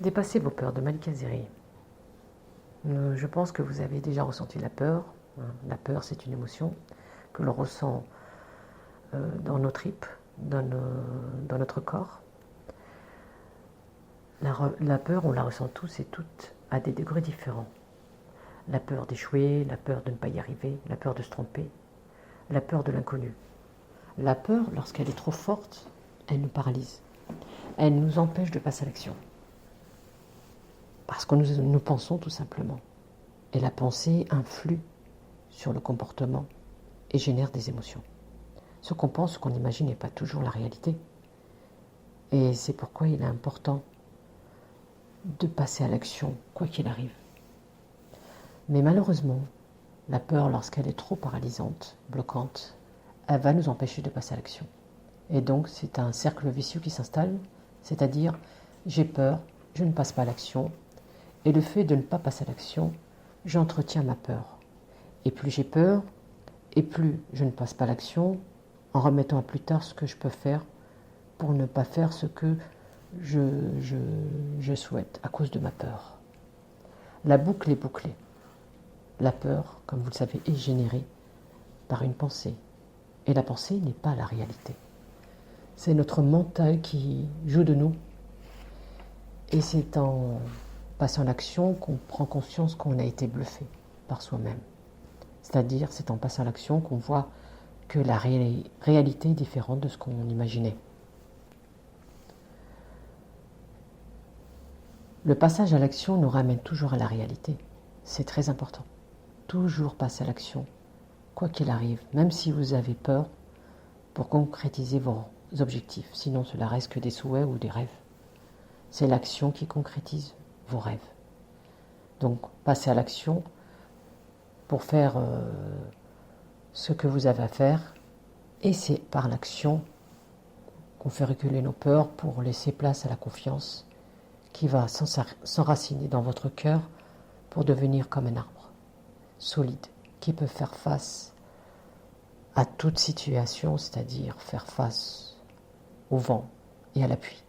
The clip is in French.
Dépassez vos peurs de Malika Zeri. Je pense que vous avez déjà ressenti la peur. La peur, c'est une émotion que l'on ressent dans nos tripes, dans notre corps. La peur, on la ressent tous et toutes à des degrés différents. La peur d'échouer, la peur de ne pas y arriver, la peur de se tromper, la peur de l'inconnu. La peur, lorsqu'elle est trop forte, elle nous paralyse. Elle nous empêche de passer à l'action. Parce que nous pensons tout simplement. Et la pensée influe sur le comportement et génère des émotions. Ce qu'on pense, ce qu'on imagine n'est pas toujours la réalité. Et c'est pourquoi il est important de passer à l'action, quoi qu'il arrive. Mais malheureusement, la peur, lorsqu'elle est trop paralysante, bloquante, elle va nous empêcher de passer à l'action. Et donc, c'est un cercle vicieux qui s'installe, c'est-à-dire, j'ai peur, je ne passe pas à l'action, et le fait de ne pas passer à l'action, j'entretiens ma peur. Et plus j'ai peur, et plus je ne passe pas à l'action, en remettant à plus tard ce que je peux faire pour ne pas faire ce que je souhaite à cause de ma peur. La boucle est bouclée. La peur, comme vous le savez, est générée par une pensée. Et la pensée n'est pas la réalité. C'est notre mental qui joue de nous. Et c'est en passant à l'action qu'on prend conscience qu'on a été bluffé par soi-même. C'est-à-dire, c'est en passant à l'action qu'on voit que la réalité est différente de ce qu'on imaginait. Le passage à l'action nous ramène toujours à la réalité. C'est très important. Toujours passer à l'action, quoi qu'il arrive, même si vous avez peur, pour concrétiser vos objectifs. Sinon, cela reste que des souhaits ou des rêves. C'est l'action qui concrétise vos rêves. Donc, passez à l'action pour faire ce que vous avez à faire. Et c'est par l'action qu'on fait reculer nos peurs pour laisser place à la confiance qui va s'enraciner dans votre cœur pour devenir comme un arbre solide qui peut faire face à toute situation, c'est-à-dire faire face au vent et à la pluie.